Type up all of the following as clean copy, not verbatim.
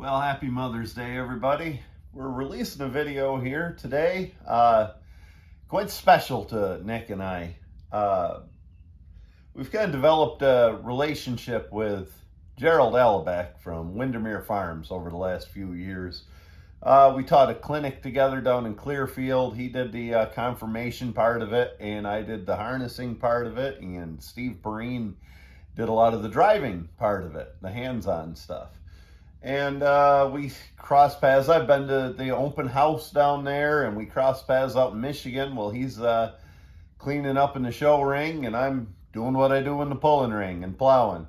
Well, happy Mother's Day, everybody. We're releasing a video here today. Quite special to Nick and I. We've kind of developed a relationship with Gerald Allebach from Windermere Farms over the last few years. We taught a clinic together down in Clearfield. He did the confirmation part of it, and I did the harnessing part of it, and Steve Perine did a lot of the driving part of it, the hands-on stuff. And we crossed paths. I've been to the open house down there, and we crossed paths out in Michigan. Well, he's cleaning up in the show ring, and I'm doing what I do in the pulling ring and plowing.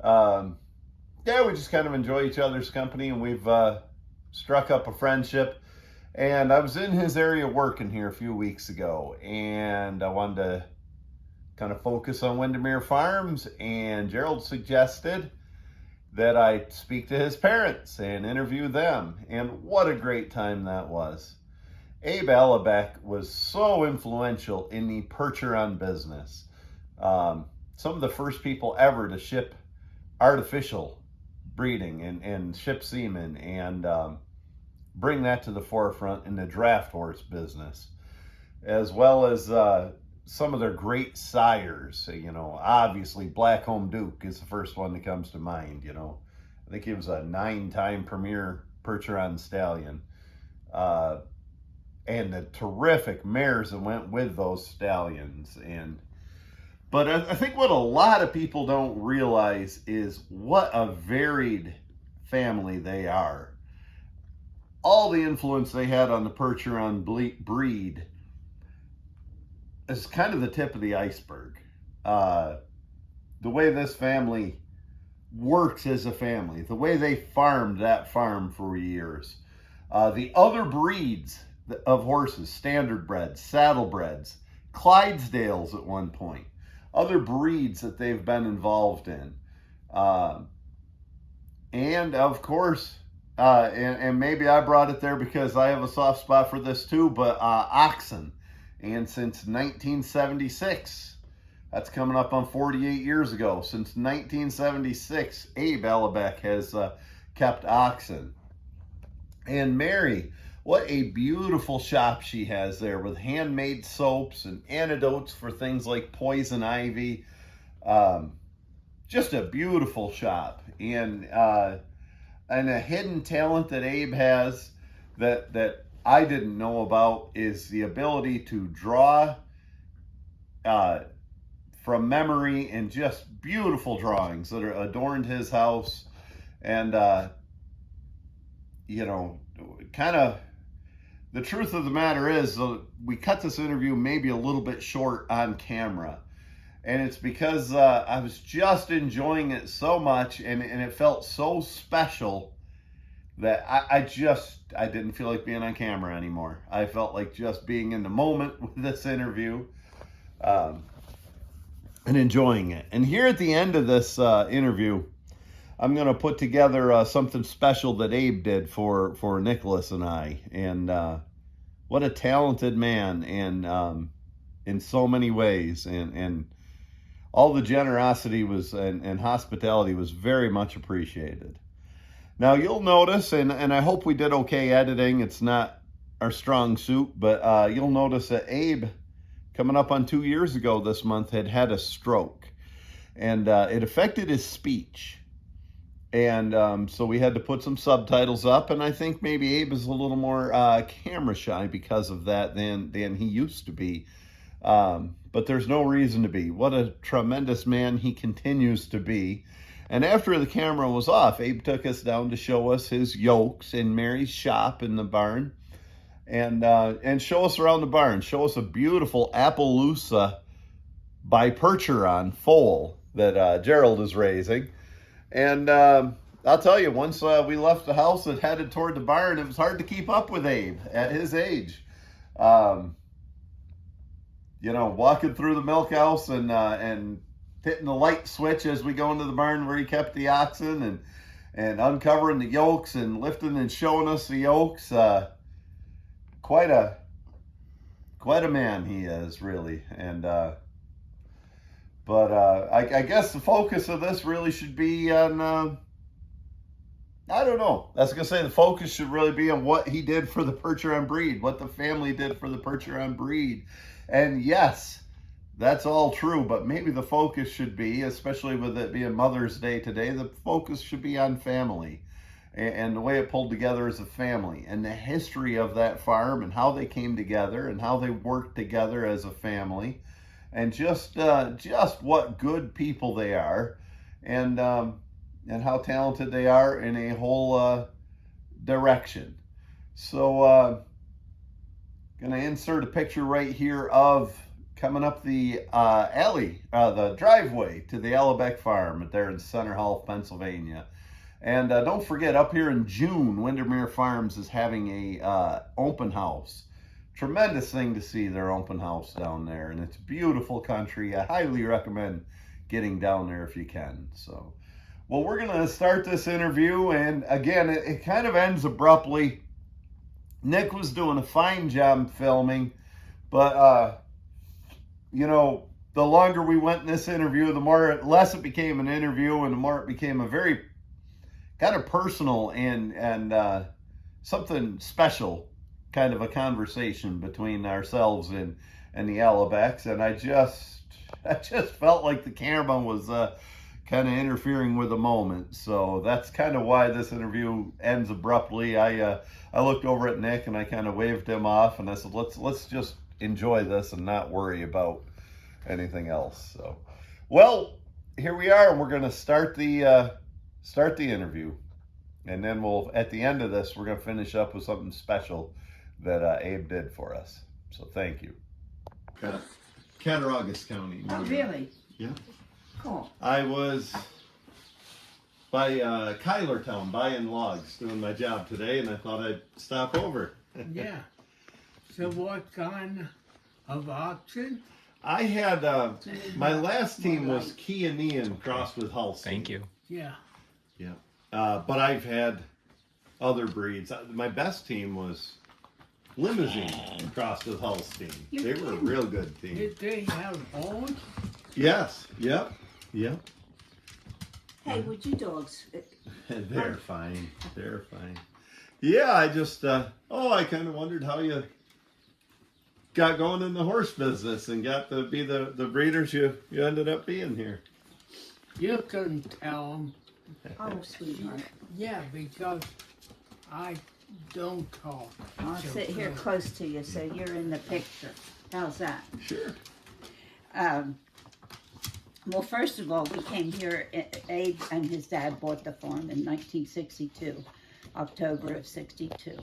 Yeah, we just kind of enjoy each other's company, and we've struck up a friendship. And I was in his area working here a few weeks ago, and I wanted to kind of focus on Windermere Farms, and Gerald suggested that I speak to his parents and interview them. And what a great time that was. Abe Allebach was so influential in the Percheron business. Some of the first people ever to ship artificial breeding and ship semen and bring that to the forefront in the draft horse business, as well as some of their great sires. You know, obviously Blackcomb Duke is the first one that comes to mind. You know, I think he was a 9-time premier Percheron stallion, and the terrific mares that went with those stallions. But I think what a lot of people don't realize is what a varied family they are. All the influence they had on the Percheron breed is kind of the tip of the iceberg. The way this family works as a family, the way they farmed that farm for years. The other breeds of horses, standard breds, saddle breds, Clydesdales at one point, other breeds that they've been involved in. And of course, and maybe I brought it there because I have a soft spot for this too, but oxen. And since 1976, that's coming up on 48 years ago. Since 1976, Abe Allebach has kept oxen. And Mary, what a beautiful shop she has there with handmade soaps and antidotes for things like poison ivy. Just a beautiful shop. And a hidden talent that Abe has that I didn't know about is the ability to draw from memory and just beautiful drawings that are adorned his house. And, you know, kind of the truth of the matter is we cut this interview maybe a little bit short on camera. And it's because I was just enjoying it so much, and it felt so special that I didn't feel like being on camera anymore. I felt like just being in the moment with this interview and enjoying it. And here at the end of this interview, I'm going to put together something special that Abe did for Nicholas and I. And what a talented man, and in so many ways. And all the generosity was and hospitality was very much appreciated. Now you'll notice, and I hope we did okay editing. It's not our strong suit, but you'll notice that Abe, coming up on 2 years ago this month, had a stroke, and it affected his speech. And so we had to put some subtitles up, and I think maybe Abe is a little more camera shy because of that than he used to be. But there's no reason to be. What a tremendous man he continues to be. And after the camera was off, Abe took us down to show us his yokes in Mary's shop in the barn, and show us around the barn. Show us a beautiful Appaloosa by Percheron foal that Gerald is raising. And I'll tell you, once we left the house and headed toward the barn, it was hard to keep up with Abe at his age. You know, walking through the milk house and hitting the light switch as we go into the barn where he kept the oxen, and uncovering the yokes and lifting and showing us the yokes. Quite a man he is, really. And but I guess the focus of this really should be on I don't know. I was going to say the focus should really be on what he did for the Percheron breed, what the family did for the Percheron breed. And yes, that's all true, but maybe the focus should be, especially with it being Mother's Day today, the focus should be on family and the way it pulled together as a family and the history of that farm and how they came together and how they worked together as a family and just what good people they are and how talented they are in a whole direction. So gonna insert a picture right here of coming up the alley, the driveway to the Allebach farm there in Center Hall, Pennsylvania. And don't forget, up here in June, Windermere Farms is having a open house. Tremendous thing to see their open house down there, and it's beautiful country. I highly recommend getting down there if you can. So, well, we're gonna start this interview, and again, it kind of ends abruptly. Nick was doing a fine job filming, but you know, the longer we went in this interview, the less it became an interview, and the more it became a very kind of personal and something special kind of a conversation between ourselves and the Allebachs. And I just felt like the camera was kind of interfering with the moment. So that's kind of why this interview ends abruptly. I looked over at Nick and I kind of waved him off and I said, let's just enjoy this and not worry about anything else. So, well, here we are, and we're going to start the interview, and then we'll, at the end of this, we're going to finish up with something special that Abe did for us. So thank you. Cattaraugus County. Oh, really? Yeah. Cool. I was by Kylertown buying logs, doing my job today, and I thought I'd stop over. Yeah. So what kind of oxen? I had, my last team was Chianean crossed with Holstein. Thank you. Yeah. Yeah. But I've had other breeds. My best team was Limousine crossed with Holstein. They were a real good team. Did they have horns? Yes. Yep. Yep. Hey, would you dogs? They're fine. They're fine. Yeah, I just, I kind of wondered how you got going in the horse business and got to be the breeders you ended up being here. You couldn't tell them. Oh, sweetheart. Yeah, because I don't talk. I'll so sit here good. close to you so you're in the picture. How's that? Sure. Well, first of all, we came here, Abe and his dad bought the farm in 1962, October of 62.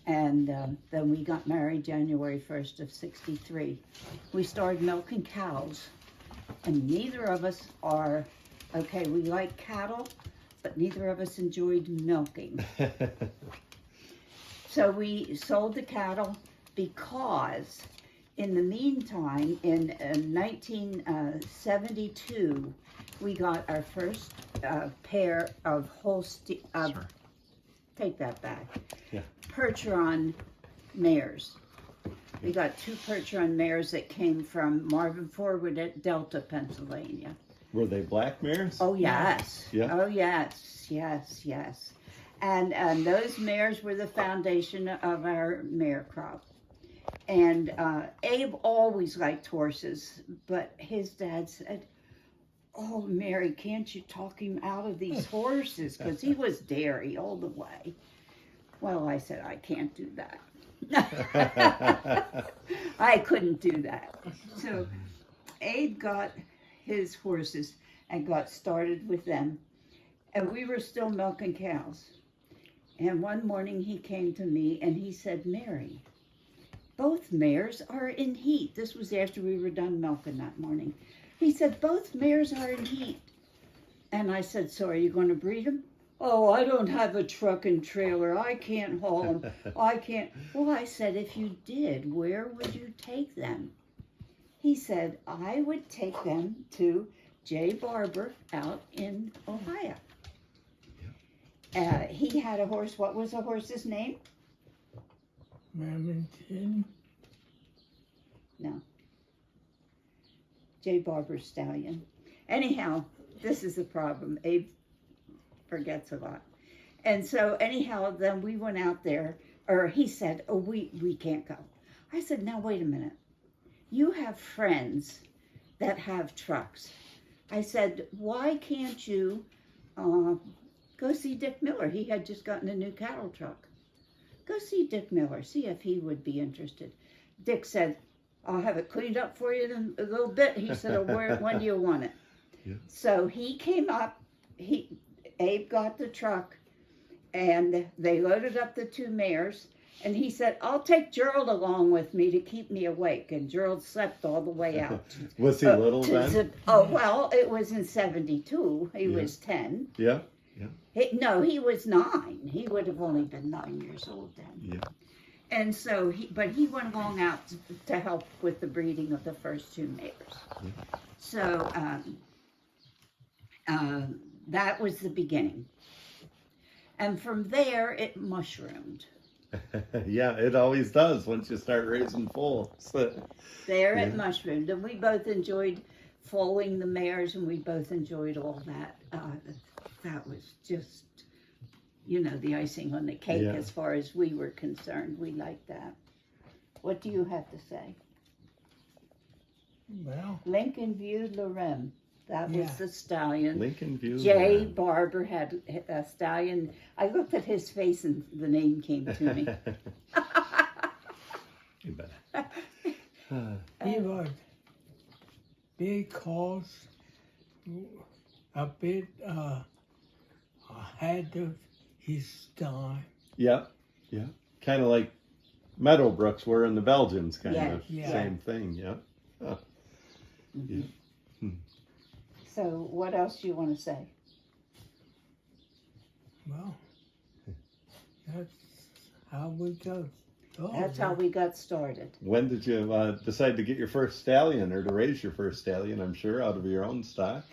And then we got married January 1st of 63. We started milking cows, and neither of us are, okay, we like cattle, but neither of us enjoyed milking. So we sold the cattle because in the meantime, in 1972, we got our first pair of Holstein, Sure. take that back, Yeah. Percheron mares. We got 2 Percheron mares that came from Marvin Forward at Delta, Pennsylvania. Were they black mares? Oh, yes. Yeah. Oh, yes, yes, yes. And those mares were the foundation of our mare crop. And Abe always liked horses, but his dad said, "Oh, Mary, can't you talk him out of these horses?" Because he was dairy all the way. Well, I said, I can't do that. I couldn't do that. So Abe got his horses and got started with them. And we were still milking cows. And one morning he came to me and he said, "Mary, both mares are in heat." This was after we were done milking that morning. He said, "Both mares are in heat." And I said, "So are you going to breed them?" "Oh, I don't have a truck and trailer. I can't haul them. I can't." Well, I said, "If you did, where would you take them?" He said, "I would take them to J. Barber out in Ohio." He had a horse. What was the horse's name? Remington. No. J. Barber Stallion. Anyhow, this is the problem. Abe forgets a lot. And so anyhow, then we went out there, or he said, oh, we can't go. I said, now wait a minute. You have friends that have trucks. I said, why can't you go see Dick Miller? He had just gotten a new cattle truck. Go see Dick Miller, see if he would be interested. Dick said, I'll have it cleaned up for you in a little bit. He said, oh, when do you want it? Yeah. So he came up, Abe got the truck, and they loaded up the 2 mares, and he said, I'll take Gerald along with me to keep me awake. And Gerald slept all the way out. Was he little then? Well, it was in 72. He was 10. Yeah. He was 9. He would have only been 9 years old then. Yeah. And so, he went along out to help with the breeding of the first 2 mares. Yeah. So, that was the beginning. And from there, it mushroomed. Yeah, it always does once you start raising foals. There it mushroomed. And we both enjoyed foaling the mares, and we both enjoyed all that. That was just, the icing on the cake as far as we were concerned. We liked that. What do you have to say? Well, Lincoln View Lorem. That was the stallion. Lincoln View. Jay Barber had a stallion. I looked at his face and the name came to me. You bet. he was because a bit ahead of his time. Yeah. Kind of like Meadowbrooks were in the Belgians, kind of. Yeah. Same thing, yeah. Mm-hmm. So what else do you want to say? Well, that's how we got started. That's how we got started. When did you decide to get your first stallion or to raise your first stallion, I'm sure, out of your own stock?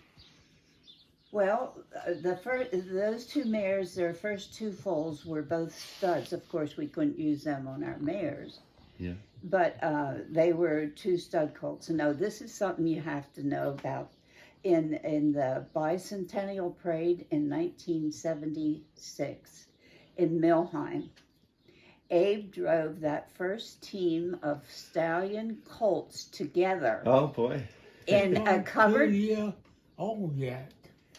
Well, those 2 mares, their first 2 foals were both studs. Of course, we couldn't use them on our mares. Yeah. But they were 2 stud colts. No, this is something you have to know about. In the Bicentennial Parade in 1976 in Milheim, Abe drove that first team of stallion colts together. Oh boy. In a covered. 2 years old yet.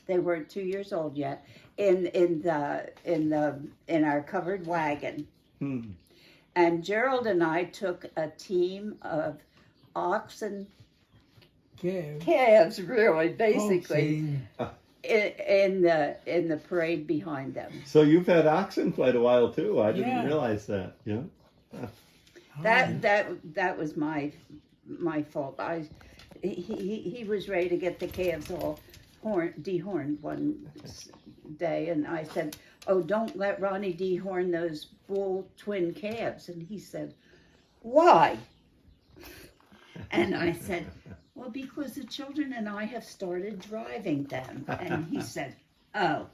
They weren't 2 years old yet. In our covered wagon. And Gerald and I took a team of oxen. Calves, really, basically, in the parade behind them. So you've had oxen quite a while too. I didn't realize that. Yeah. That was my fault. He was ready to get the calves all dehorned one day, and I said, "Oh, don't let Ronnie dehorn those bull twin calves." And he said, "Why?" And I said, well, because the children and I have started driving them. And he said, oh.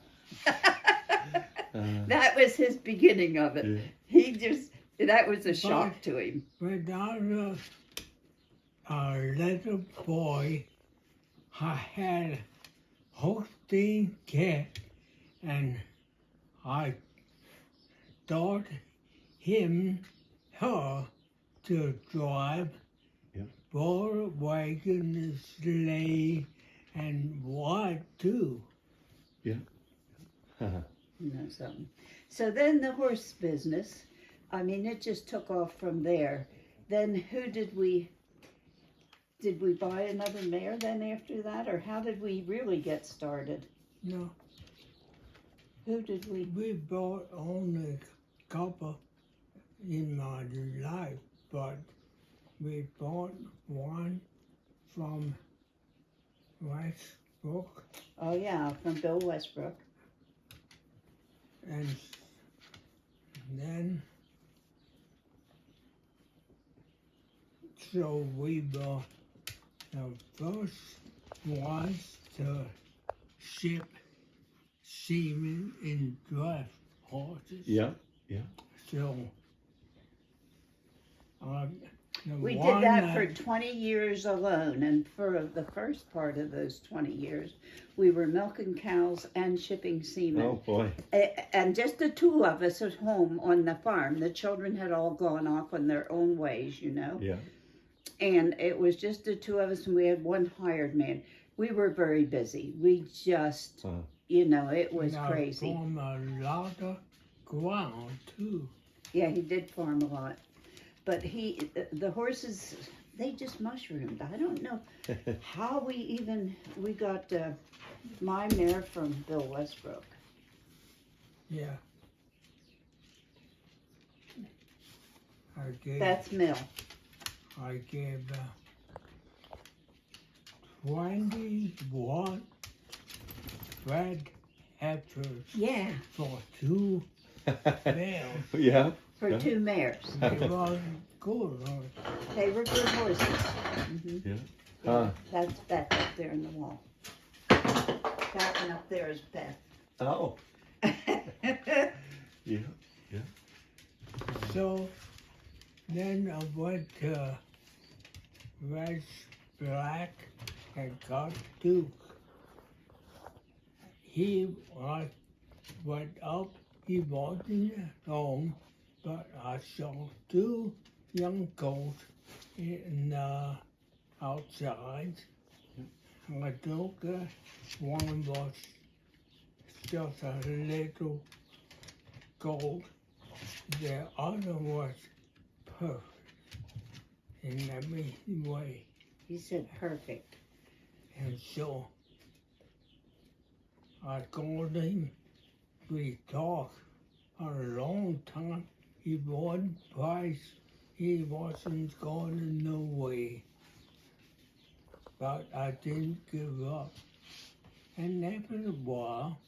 That was his beginning of it. Yeah. That was a shock to him. When I was a little boy, I had Holstein cat, and I taught her to drive bull wagon, sleigh, and what too. Yeah. So then the horse business, I mean, it just took off from there. Then who did we buy another mare then after that, or how did we really get started? No. Who did we? We bought only a couple in my life, but we bought one from Westbrook. Oh yeah, from Bill Westbrook. And then, so we bought the first was to ship semen in draft horses. Yeah. So, We did one that for 20 years alone, and for the first part of those 20 years, we were milking cows and shipping semen. Oh boy. And just the two of us at home on the farm. The children had all gone off on their own ways, you know. Yeah. And it was just the two of us, and we had one hired man. We were very busy. We just, you know, it was crazy. Farm a lot of ground too. Yeah, he did farm a lot. But the horses, they just mushroomed. I don't know how we got my mare from Bill Westbrook. Yeah. That's Mill. I gave 21 red heifers Yeah, for 2 males. Yeah. for 2 mares. They were good. They were good horses. Mhm. Yeah. Yeah, that's Beth up there in the wall. That one up there is Beth. Oh. Yeah. So then I went to Red Black and got Duke. He went up, he wasn't at home, but I saw 2 young goats in outside. I took one was just a little goat. The other was perfect in every way. He said perfect. And so I called him. We talked for a long time. He wouldn't price. He wasn't going no way. But I didn't give up. And after a while,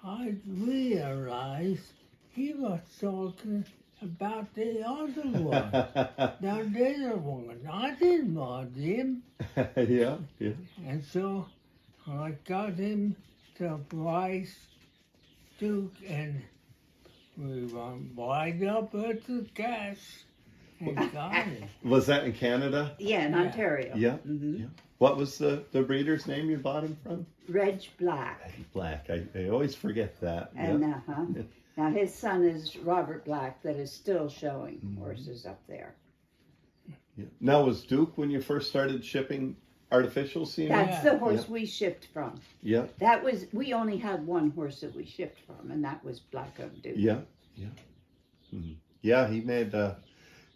I realized he was talking about the other one. The other one. I didn't want him. Yeah. And so I got him to Bryce Duke, and we went right up at the gas and got him. Was that in Canada? Yeah, in Yeah. Ontario. Yeah. Mhm. Yeah. What was the breeder's name you bought him from? Reg Black. Black. I always forget that. And Yeah. now his son is Robert Black, that is still showing horses up there. Yeah. Now, was Duke when you first started shipping artificial semen? That's the horse we shipped from. Yeah. We only had one horse that we shipped from, and that was Black Oak Duke. Yeah. Mhm. Yeah, he made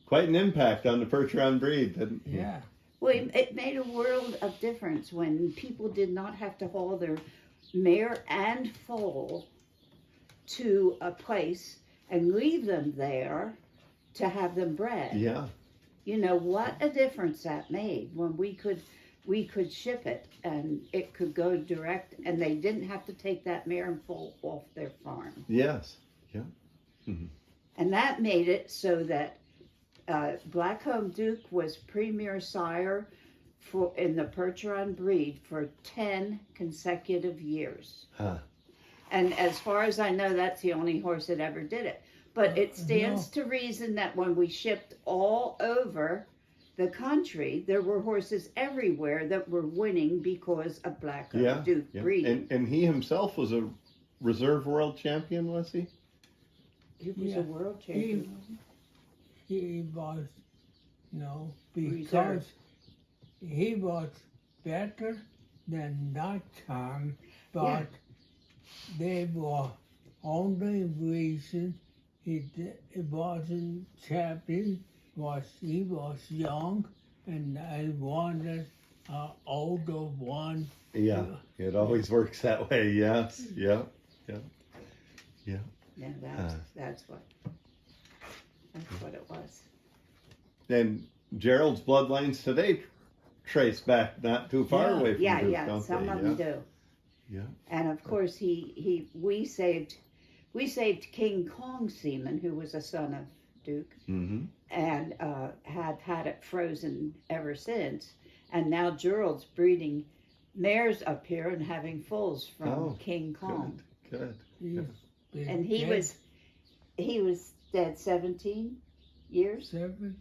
quite an impact on the Percheron breed, didn't he? Yeah. Well, it made a world of difference when people did not have to haul their mare and foal to a place and leave them there to have them bred. Yeah. You know what a difference that made when we could ship it and it could go direct, and they didn't have to take that mare and foal off their farm. Yes. Yeah. And that made it so that Blackcomb Duke was premier sire in the Percheron breed for 10 consecutive years. Huh. And as far as I know, that's the only horse that ever did it. But it stands to reason that when we shipped all over the country, there were horses everywhere that were winning because of Blackcomb Duke breed. And he himself was a reserve world champion, was he? He was a world champion. He was, because Reserve. he was better than that time, but they were only reason he wasn't champion was he was young, and I wanted an older one. Yeah, it always works that way. Yes, yeah. Yeah, that's what it was. And Gerald's bloodlines today trace back not too far away from Duke, Yeah, don't some they? of them do. Yeah. And of course, we saved King Kong semen, who was a son of Duke, Mm-hmm. and have had it frozen ever since. And now Gerald's breeding mares up here and having foals from King Kong. Good. He's been And he dead. was dead 17 years? 17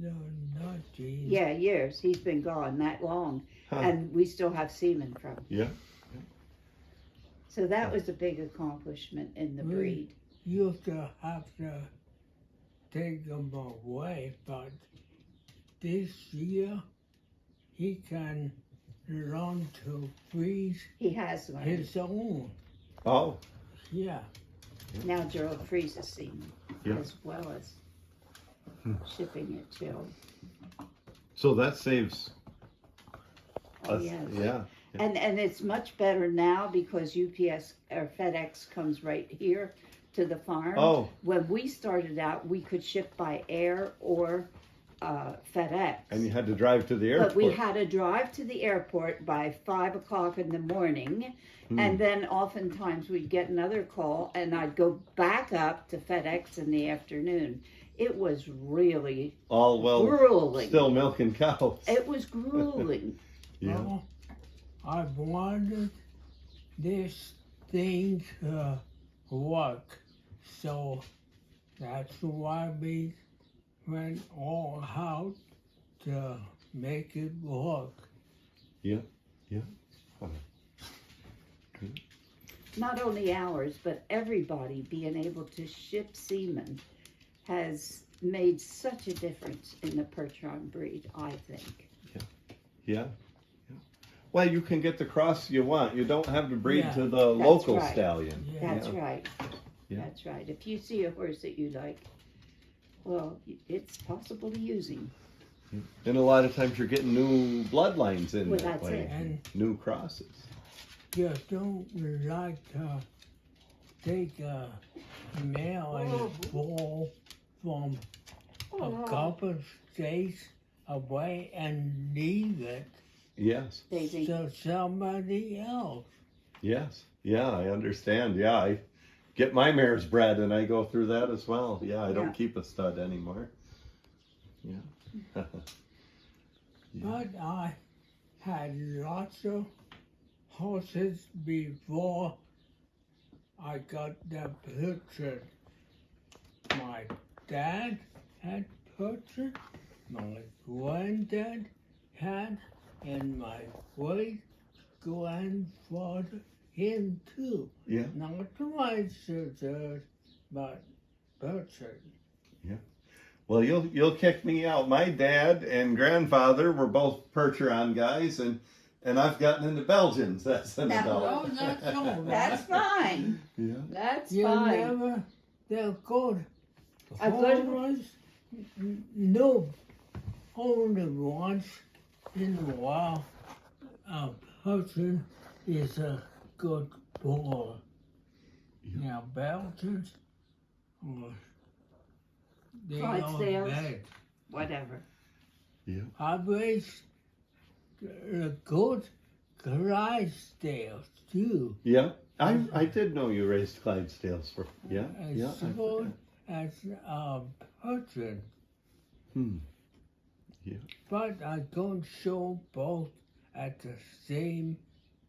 or 19. Yeah, years. He's been gone that long. Huh. And we still have semen from him. Yeah. So that was a big accomplishment in the breed. Used to have to take him away, but this year he can learn to freeze He has learned. his own. Oh, Yeah. Now Gerald freezes semen Yeah. as well as shipping it chilled. so that saves Oh, us. yes. Yeah. And it's much better now because UPS or FedEx comes right here to the farm. Oh, When we started out, we could ship by air or FedEx. and you had to drive to the airport. But we had to drive to the airport by 5 o'clock in the morning. Hmm. And then oftentimes we'd get another call and I'd go back up to FedEx in the afternoon. It was really All well, grueling. still milking cows. It was grueling. Yeah. Well, I wanted this thing to work, so that's why we went all out to make it work. Not only ours, but everybody being able to ship semen has made such a difference in the Percheron breed, I think. Yeah. Well, you can get the cross you want. You don't have to breed Yeah. to the That's local right. stallion. Yeah. That's right. Yeah. That's right. If you see a horse that you like, well, it's possible to use him. And a lot of times you're getting new bloodlines in Well, that that's way. it. And New crosses. you don't like to take a male and bull from a couple states away and leave it Yes. Daisy. to somebody else. Yes. Yeah, I understand. Yeah, I get my mares bred and I go through that as well. Yeah, I don't Yeah. keep a stud anymore. Yeah. Yeah. But I had lots of horses before I got the picture. My dad had picture, my granddad had, and my great grandfather him too. Yeah. Not my sisters, but picture. Well, you'll kick me out. My dad and grandfather were both Percheron guys, and I've gotten into Belgians as an Now- adult. Oh, that's all right. That's fine. Yeah. That's You fine. never, they're good. A good- Horse, no, only once in a while, a person is a good boy. Yeah. Now, Belgians, they Clydesdales. are bad. Whatever. I raised a good Clydesdales too. Yeah. I did know you raised Clydesdales for. Yeah. As Yeah. I good forgot. as a person. Hmm. But I don't show both at the same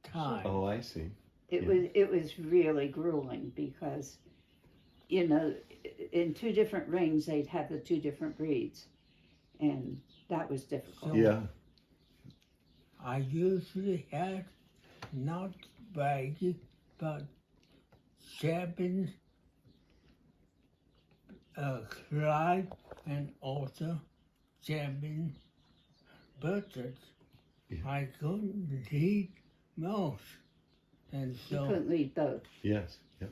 time. Oh, I see. It was really grueling because, you know, in two different rings they'd have the two different breeds, and that was difficult. Yeah. I usually had not baggy, but 7 Clyde and also 7 Buzzards. Yeah. I couldn't eat most. And You so, couldn't leave both. Yes. Yeah.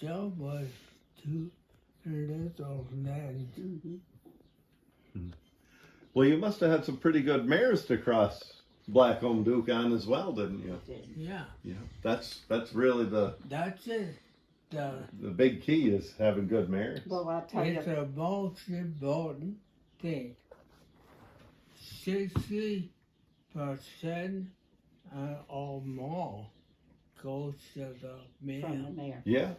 so was 2 little men. Hmm. Well, you must have had some pretty good mares to cross Blackcomb Duke on as well, didn't you? Yeah, Yeah. That's really the that's it. The big key is having good mares. Well, I'll tell you. It's the most important thing. 60% or more goes to the From the male. mare. Yeah.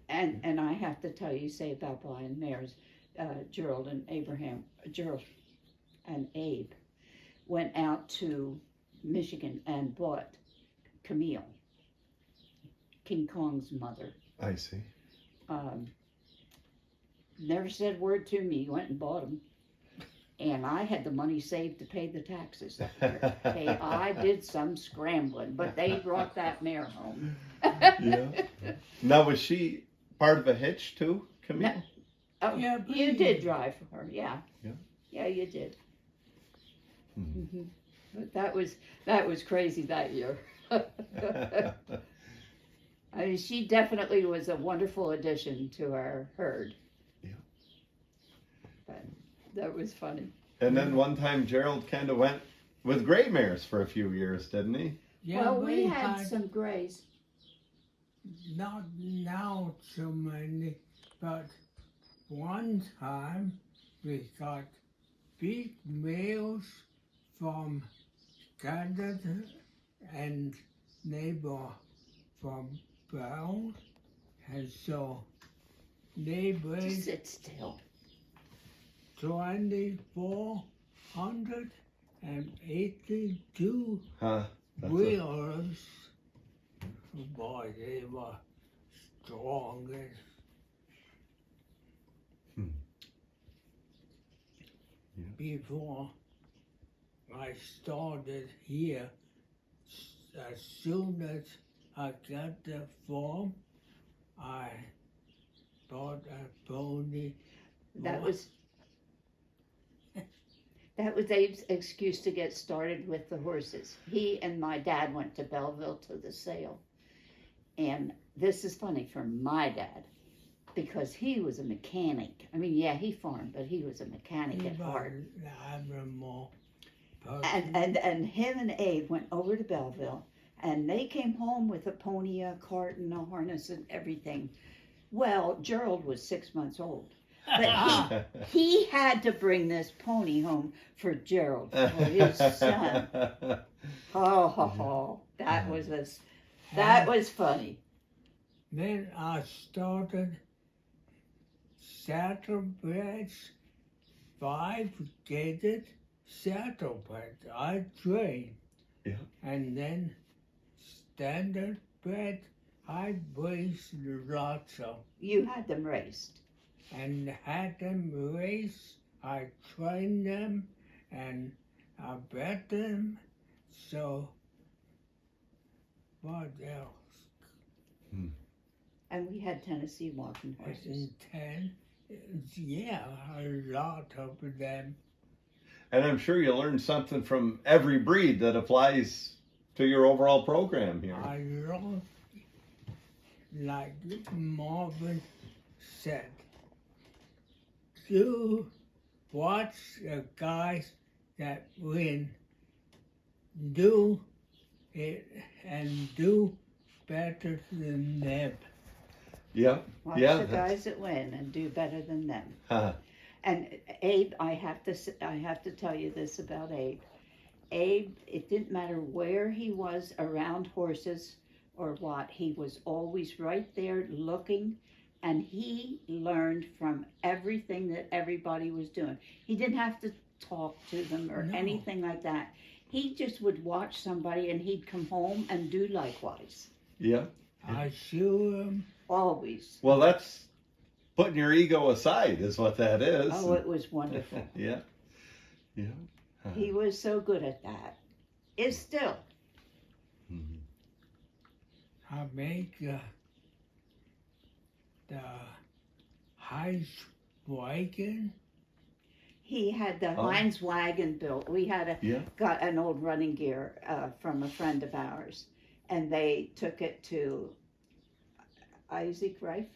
And I have to tell you, say about blind mares, Gerald and Abe went out to Michigan and bought Camille, King Kong's mother. I see. never said a word to me. He went and bought them. And I had the money saved to pay the taxes that year. Okay, I did some scrambling, but they brought that mare home. Yeah. Now, was she part of a hitch too, Camille? No. Oh, Yeah, you please. did drive for her, yeah. Yeah. Yeah, you did. Hmm. But that was crazy that year. I mean, she definitely was a wonderful addition to our herd. Yeah. But that was funny. And then one time Gerald kind of went with gray mares for a few years, didn't he? Yeah, Well, we we had some grays. not now so many, but one time we got big males from Canada and neighbor from Brown, and so they Just weighed sit still. 2,482 Huh. That's wheelers. Boy, they were strong. Hmm. Yeah. Before I started here, as soon as I got the farm, I bought a pony. That was Abe's excuse to get started with the horses. He and my dad went to Belleville to the sale. And this is funny for my dad because he was a mechanic. I mean, yeah, he farmed, but he was a mechanic at heart. Admiral. And him and Abe went over to Belleville and they came home with a pony, a cart, and a harness and everything. Well, Gerald was 6 months old. But he had to bring this pony home for Gerald, for his son. Ho, ho, ho. That was funny. Then I started saddlebags, 5-gated saddlebags. I trained. Yeah. And then standard bred, I raced lots of. You had them raced. And had them race. I trained them and I bet them. So, what else? And we had Tennessee walking horses. In 10, yeah, a lot of them. And I'm sure you learned something from every breed that applies to your overall program here. I love, like Marvin said, do watch the guys that win, do it and do better than them. Yeah. Watch Yeah. the guys that win and do better than them. Huh. And Abe, I have to tell you this about Abe. Abe, it didn't matter where he was around horses or what, he was always right there looking, and he learned from everything that everybody was doing. He didn't have to talk to them or No. anything like that. He just would watch somebody and he'd come home and do likewise. Yeah. I show them. Always. Well, that's putting your ego aside, is what that is. Oh, it was wonderful. Yeah. Yeah. He was so good at that. Is still. Mhm. I make the Heist wagon. He had the Oh. Heinz wagon built. We had Yeah. got an old running gear from a friend of ours, and they took it to Isaac Reif,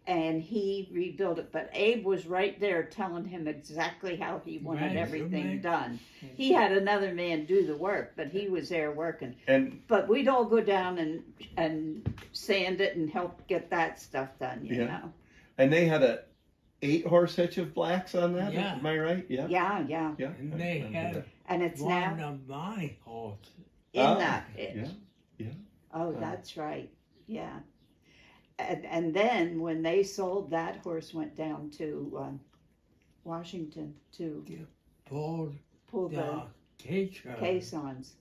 and he rebuilt it. But Abe was right there telling him exactly how he wanted Right, everything right. done. He had another man do the work, but he was there working. And But we'd all go down and sand it and help get that stuff done, you Yeah. know. and they had a 8-horse hitch of blacks on that. Yeah. Am I right? Yeah. Yeah, yeah. Yeah. And I they remember had that. And it's one now of my horses. in Ah, that hitch. yeah. Oh, that's right. Yeah. And then when they sold, that horse went down to Washington to Pulled pull the the teacher. caissons.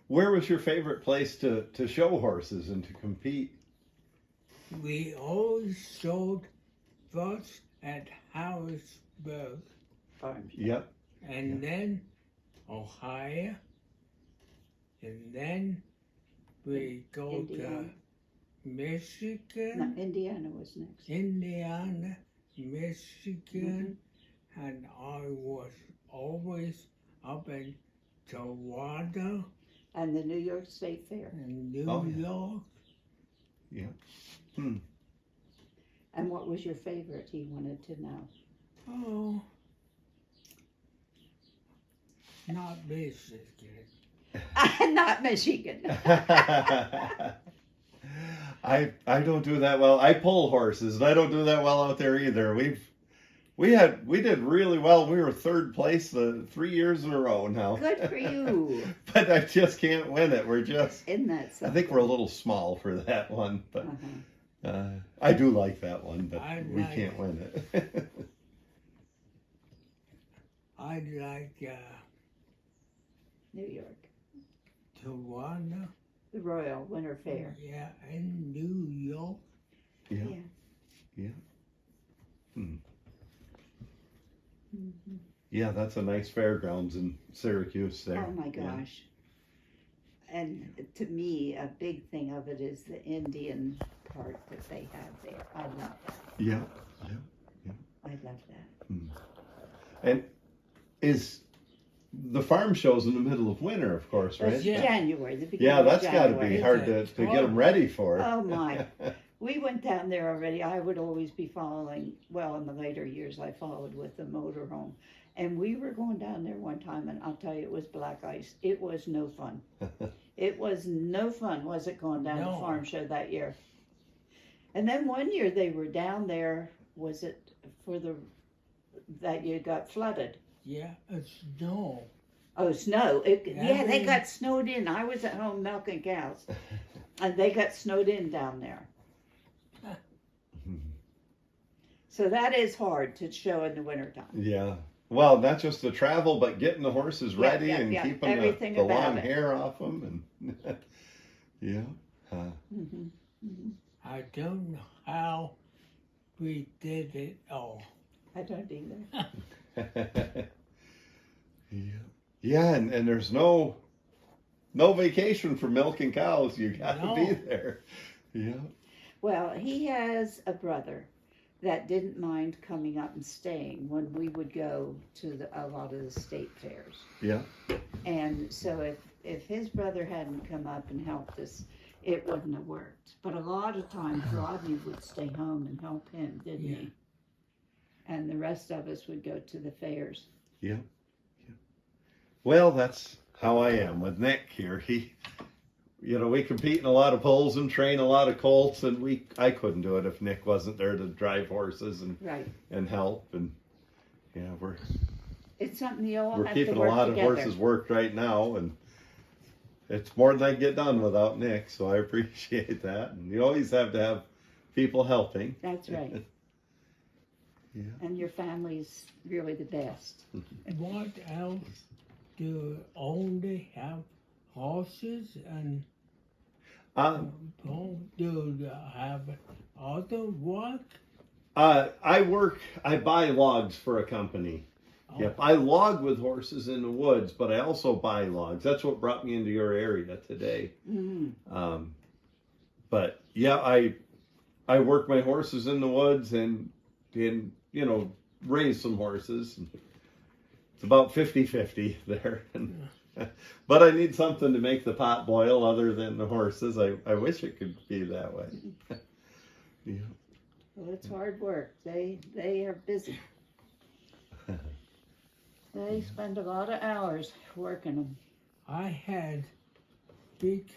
Where was your favorite place to show horses and to compete? we always sold first at Harrisburg Farms. Yep. and then Ohio, and then we go Indiana. to Michigan, No, Indiana was next. Indiana, Michigan, and I was always up in Toronto And the New York State Fair. and New Oh, yeah. York. And what was your favorite? He wanted to know. Oh, not Michigan. Not Michigan. I don't do that well. I pull horses, and I don't do that well out there either. We did really well. We were third place 3 years in a row now. Good for you. But I just can't win it. Isn't that I something? think we're a little small for that one, but Uh-huh. I do like that one, but I we like can't win it. I like New York. Toronto. The Royal Winter Fair. Yeah, in New York. Yeah. Mhm. Yeah, that's a nice fairgrounds in Syracuse there. Oh my Yeah. gosh. And to me, a big thing of it is the Indian part that they have there. I love that. Yeah. I love that. And is the farm show's in the middle of winter, of course, right? That's Yeah. January, the beginning Yeah, of that's got to January. be hard to get them ready for. Oh my. We went down there already. I would always be following, well, in the later years, I followed with the motorhome. And we were going down there one time, and I'll tell you, it was black ice. It was no fun. It was no fun, was it, going down to No. farm show that year? And then one year they were down there, was it for that you got flooded? Yeah, it's snow. Oh, snow. Yeah, they Yeah. got snowed in. I was at home milking cows. And they got snowed in down there. So that is hard to show in the wintertime. Yeah. Well, not just the travel, but getting the horses Yeah, ready yeah, and yeah. keeping Everything the about long it. hair off them. And yeah. I don't know how we did it all. I don't either. Yeah, and there's no vacation for milking cows. You got to be No. there. Yeah. Well, he has a brother that didn't mind coming up and staying when we would go to a lot of the state fairs. Yeah. And so if his brother hadn't come up and helped us, it wouldn't have worked. But a lot of times Rodney would stay home and help him, didn't Yeah. he? And the rest of us would go to the fairs. Well, that's how I am with Nick here. We compete in a lot of pulls and train a lot of colts, and I couldn't do it if Nick wasn't there to drive horses Right. and help. And yeah, we're It's something you all have to keeping a work lot together. of horses worked right now, and it's more than I can get done without Nick. So I appreciate that. And you always have to have people helping. That's right. Yeah. And your family's really the best. What else do you only have horses and do you have other work? I buy logs for a company. Oh. Yep, I log with horses in the woods, but I also buy logs. That's what brought me into your area today. Mm-hmm. But yeah, I work my horses in the woods and raise some horses. It's about 50-50 there. But I need something to make the pot boil other than the horses. I wish it could be that way. Yeah. Well, it's hard work. They are busy. They spend a lot of hours working them. I had big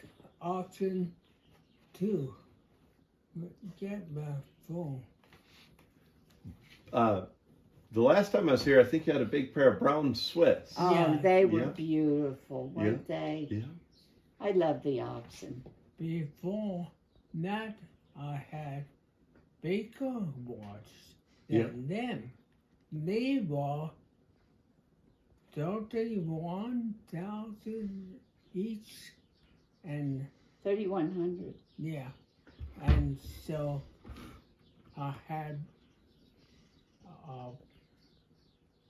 oxen too. Get my phone. The last time I was here, I think you had a big pair of brown Swiss. Oh, Yeah. they were Yeah. beautiful, weren't they? Yeah. I love the oxen. Before that, I had bigger ones Yeah. than them. They were 31,000 each, and 3,100. yeah, and so I had a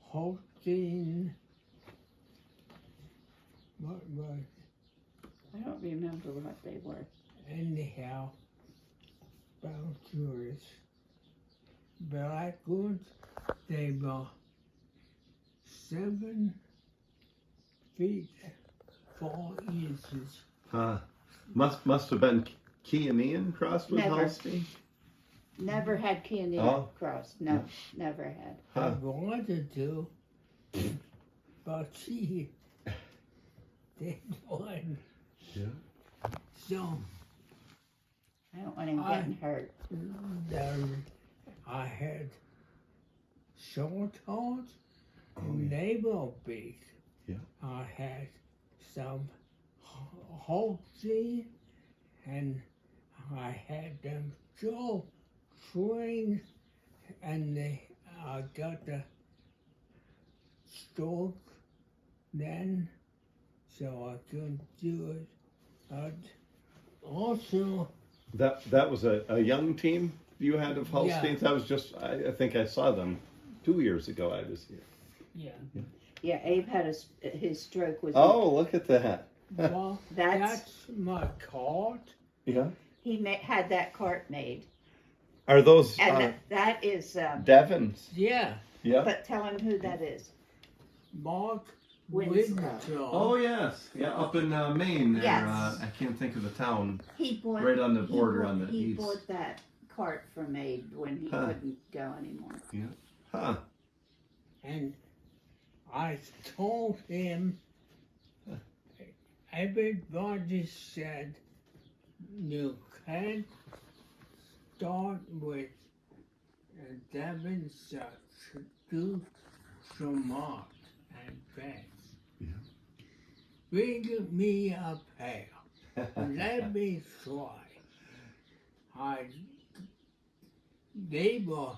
Holstein, what was I don't remember what they were. anyhow, Percherons, black ones. They were 7 feet 4 inches. Must have been Chilean crossed with Never. Holstein. Never had Canadian Oh. cross. No, never had. I Huh. wanted to, but she didn't want. Yeah. So I don't want him getting hurt. then I had short horns, Oh, and yeah. they were big. Yeah. I had some Holstein, and I had them jaw swing, and I got the stroke then, so I couldn't do it. But also, That was a young team you had of Holsteins. That was just I think I saw them 2 years ago. I was here. yeah, Yeah, Abe had his stroke was. Oh, look at that. well, That's- that's my card. Yeah. He had that cart made, Are those and that is. Devons? Yeah, Yeah. But tell him who that is. Mark Windsor. Windsor. Oh yes, yeah, up in Maine. There, Yes. I can't think of the town. He bought Right on the he border bought- on the He east. bought that cart from Abe when he Huh. couldn't go anymore. Huh. And I told him, everybody said you can't start with Devon's too smart and fast. Yeah. Bring me a pair. Let me try. They were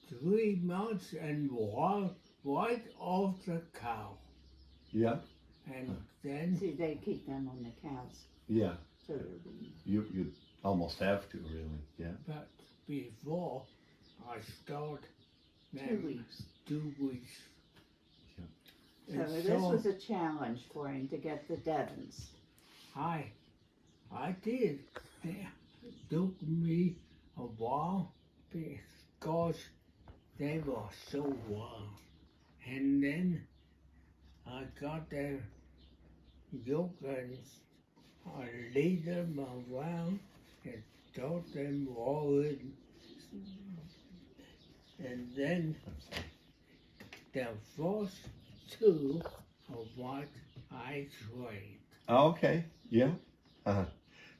3 months and right off the cow. Yeah. And then, See, they keep them on the cows, Yeah. so they'll be. You almost have to really. Yeah. but before I start 2 them weeks. 2 weeks. So And this was a challenge for him to get the Devons. I did. It took me a while because they were so wild. And then I got their yoke and I laid them around and taught them all in. And then the first 2 of what I trained. Okay. Yeah.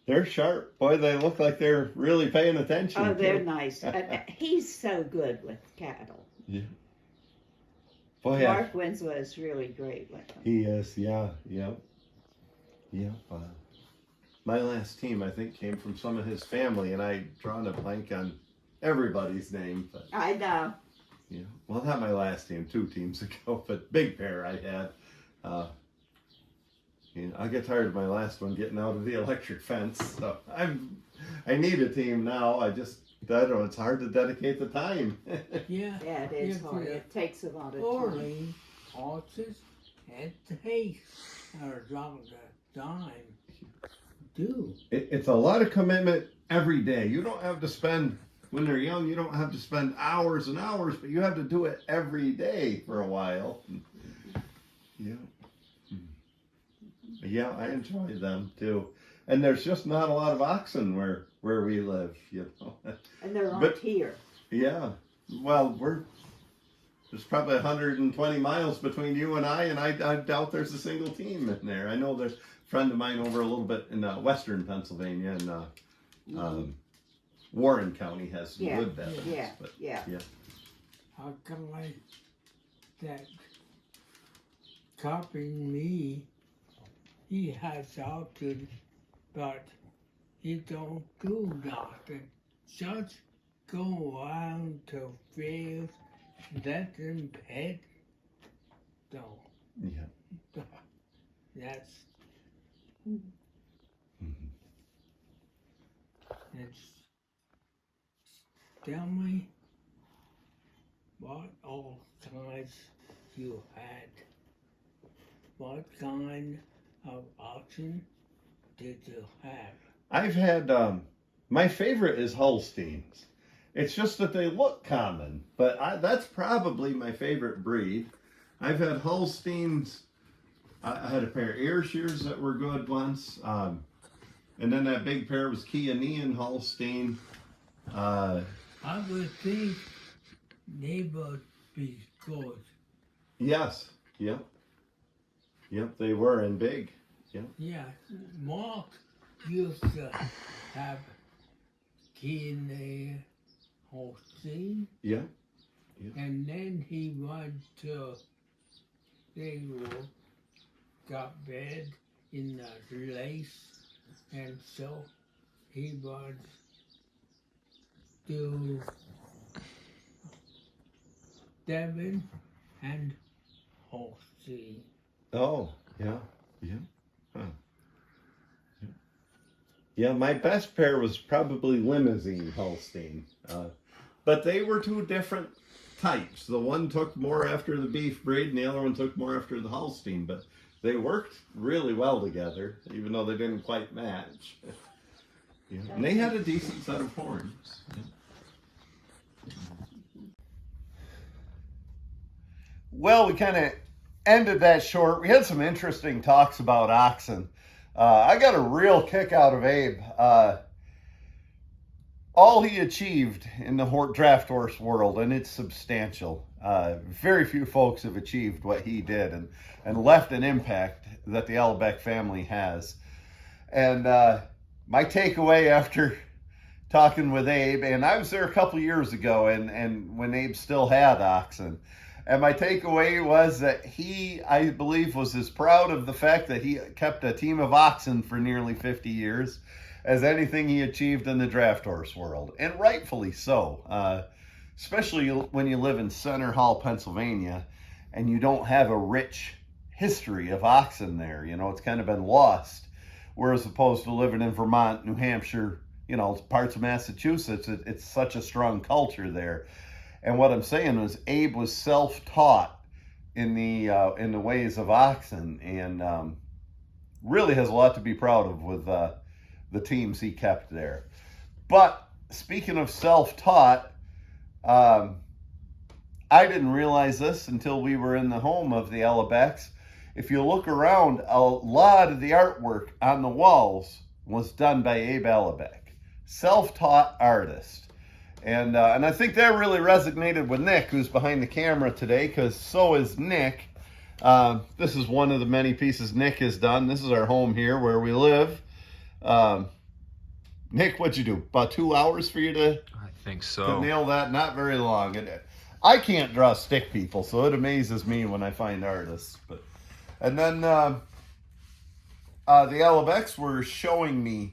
They're sharp. Boy, they look like they're really paying attention. Oh, they're too. nice. He's so good with cattle. Boy, yeah. Mark Winslow is really great with them. He is. Yeah. Yep. Yep. My last team, I think, came from some of his family, and I drawn a blank on everybody's name. But I know. yeah, well, not my last team, 2 teams ago, but big pair I had. I get tired of my last one getting out of the electric fence, so I need a team now. I don't know, it's hard to dedicate the time. Yeah. Yeah, it is If hard. you- It takes a lot of time. Early horses and takes a lot of time do. It's a lot of commitment every day. You don't have to spend, when they're young, you don't have to spend hours and hours, but you have to do it every day for a while. Yeah. Yeah, I enjoy them too. And there's just not a lot of oxen where we live, you know. And they're not But- here. Yeah. Well, there's probably 120 miles between you and I doubt there's a single team in there. I know there's a friend of mine over a little bit in western Pennsylvania, and Warren County has some Yeah, good Devons. Yeah, But yeah. How come I that copying me? He has oxen, but he don't do nothing. Just go around to fields, let them pet. So yeah. that's Mhm. it's tell me what all kinds you had. What kind of oxen did you have? I've had, my favorite is Holsteins. It's just that they look common, but that's probably my favorite breed. I've had Holsteins. I had a pair of Ayrshires that were good once. And then that big pair was Chianean Holstein. I would think they would be good. Yes. Yep. Yep, they were and big. Yep. Yeah, Mark used to have Chianean Holstein. Yeah. And then he went to, got bad in the lace, and so he was to Devon and Holstein. Oh, yeah. Yeah. Huh. Yeah. Yeah, my best pair was probably Limousine Holstein. But they were two different types. The one took more after the beef breed and the other one took more after the Holstein, but they worked really well together, even though they didn't quite match. Yeah. And they had a decent set of horns. Yeah. Well, we kind of ended that short. We had some interesting talks about oxen. I got a real kick out of Abe. All he achieved in the draft horse world, and it's substantial. Very few folks have achieved what he did and left an impact that the Allebach family has. And my takeaway after talking with Abe, and I was there a couple years ago, and when Abe still had oxen, and my takeaway was that he, I believe, was as proud of the fact that he kept a team of oxen for nearly 50 years as anything he achieved in the draft horse world. And rightfully so, especially when you live in Center Hall, Pennsylvania, and you don't have a rich history of oxen there. You know, it's kind of been lost. Whereas opposed to living in Vermont, New Hampshire, you know, parts of Massachusetts, it's such a strong culture there. And what I'm saying is Abe was self-taught in the ways of oxen, and really has a lot to be proud of with the teams he kept there. But speaking of self-taught, I didn't realize this until we were in the home of the Allebachs. If you look around, a lot of the artwork on the walls was done by Abe Allebach, self-taught artist. And I think that really resonated with Nick, who's behind the camera today, because so is Nick. This is one of the many pieces Nick has done. This is our home here where we live. Nick, what'd you do? About 2 hours for you to? I think so. To nail that? Not very long. I can't draw stick people, so it amazes me when I find artists. And then the Allebachs were showing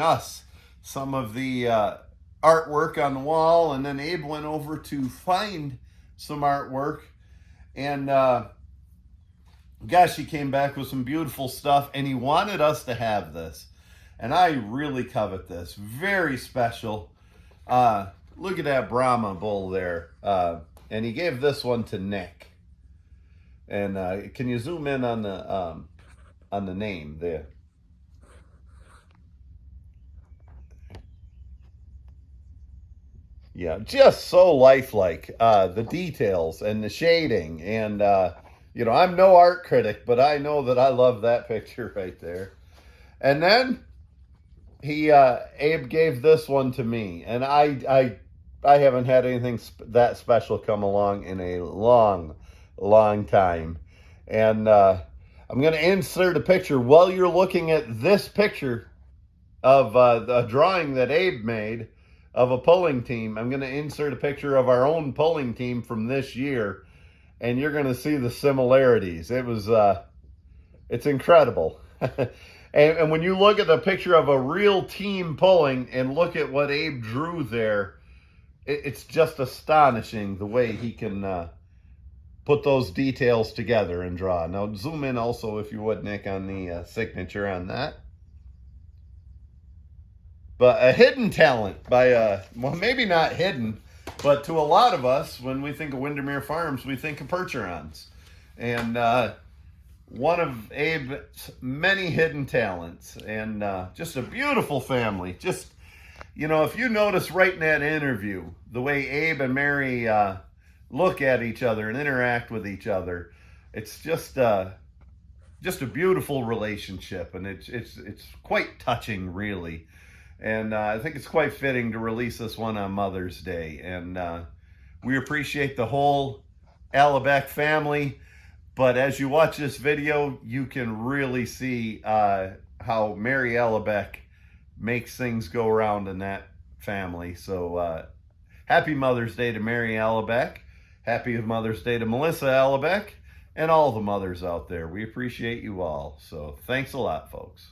us some of the artwork on the wall, and then Abe went over to find some artwork, and gosh, he came back with some beautiful stuff, and he wanted us to have this, and I really covet this. Very special. Look at that Brahma bull there, and he gave this one to Nick. And can you zoom in on the name there? Yeah, just so lifelike. The details and the shading. And, you know, I'm no art critic, but I know that I love that picture right there. And then Abe gave this one to me. And I haven't had anything that special come along in a long time. And I'm going to insert a picture while you're looking at this picture of the drawing that Abe made of a pulling team. I'm going to insert a picture of our own pulling team from this year, and you're going to see the similarities. It's incredible. and when you look at the picture of a real team pulling and look at what Abe drew there, it's just astonishing the way he can put those details together and draw. Now zoom in also, if you would, Nick, on the signature on that. but a hidden talent by well, maybe not hidden, but to a lot of us, when we think of Windermere Farms, we think of Percherons. And one of Abe's many hidden talents, and just a beautiful family. Just, you know, if you notice right in that interview, the way Abe and Mary look at each other and interact with each other, it's just a beautiful relationship, and it's quite touching, really. And I think it's quite fitting to release this one on Mother's Day. And we appreciate the whole Allebach family. But as you watch this video, you can really see how Mary Allebach makes things go around in that family. So happy Mother's Day to Mary Allebach. Happy Mother's Day to Melissa Allebach and all the mothers out there. We appreciate you all. So thanks a lot, folks.